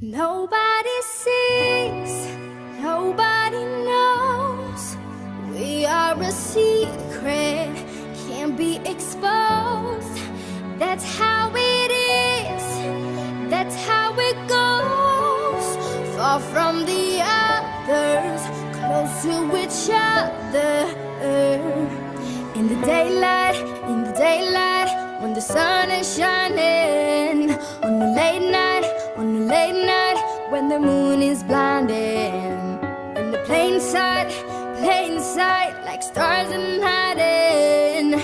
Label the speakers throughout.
Speaker 1: Nobody sees, nobody knows. We are a secret, can't be exposed. That's how it is, that's how it goes. Far from the others, close to each other. In the daylight, when the sun is shining. On the late night, when the moon is blinding. In the plain sight, like stars in hiding.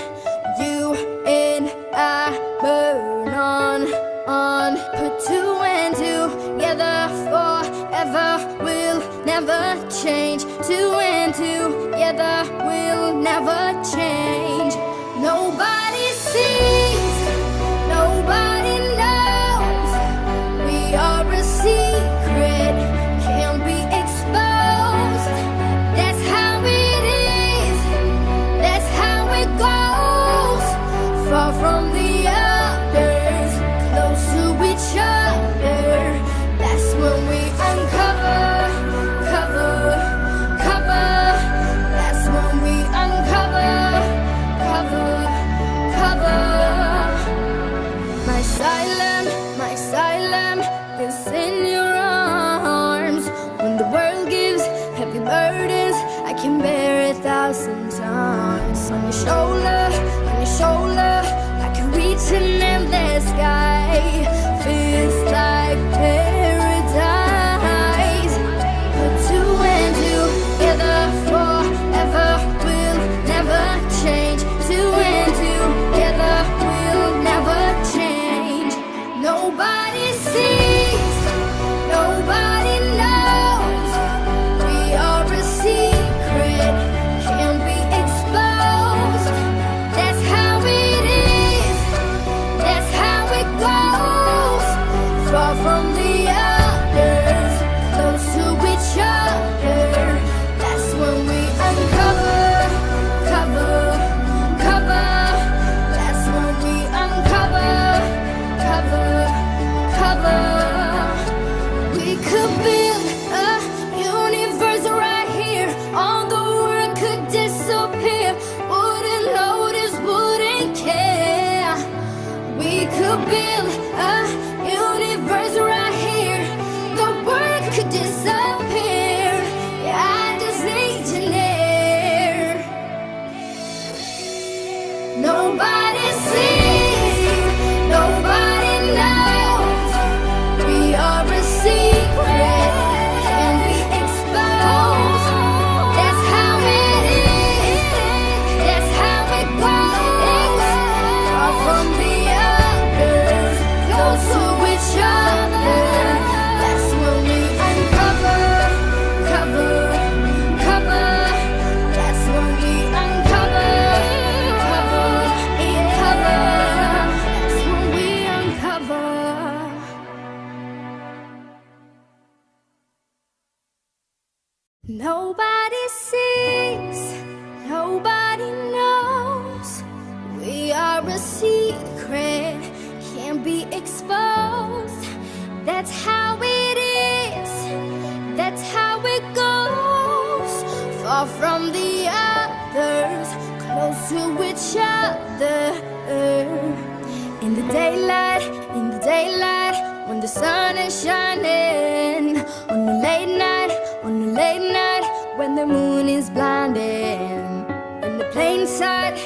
Speaker 1: You and I burn on. Put two and two together forever. We'll never change. Two and two together, we'll never change. Nobody sees, nobody knows. We are a secret, can't be exposed. That's how it is, that's how it goes. Far from the others, close to each other. That's when we uncover. That's when we uncover. My asylum is in your arms. When the world gives heavy burdens, I can bear 1,000 times. On your shoulder, I can reach an endless sky. Feels like paradise. Put two and two together forever. We'll never change. Two and two together, we'll never change. Nobody sees, nobody knows. We are a secret, can't be exposed. That's how it is, that's how it goes. Far from the others, close to each other. That's when we uncover. That's when we uncover. We could build a universe right here. All the world could disappear. Wouldn't notice, wouldn't care. We could build a universe right here. The world could disappear. Yeah, I just need you near. Nobody sees, nobody knows. We are a secret, can't be exposed. That's how it is, that's how it goes. Far from the others, close to each other. That's when we uncover. That's when we uncover. That's when we uncover. Nobody sees, nobody knows. We are a secret, can't be exposed. That's how it is, that's how it goes. Far from the others, close to each other. In the daylight, when the sun is shining. On the late night, when the moon is blinding. In the plain sight,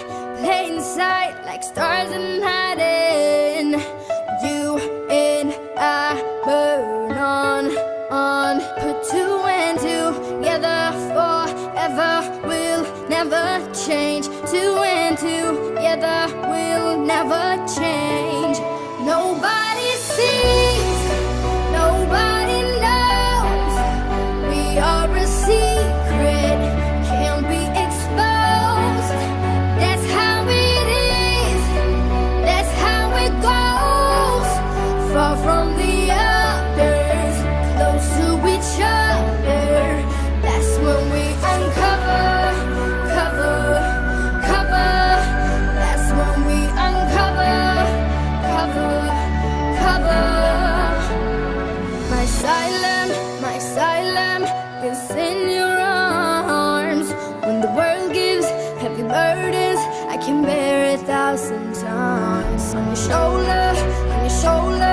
Speaker 1: like stars in hiding. You and I burn on. Put two and two together forever. We'll never change. Two and two together, we'll never change. Nobody sees, nobody knows. We are a secret, can't be exposed. That's how it is, that's how it goes. Far from the others, close to each other. That's when we uncover. That's when we uncover. my asylum is in your arms. When the world gives heavy burdens, I can bear 1,000 times. On your shoulder,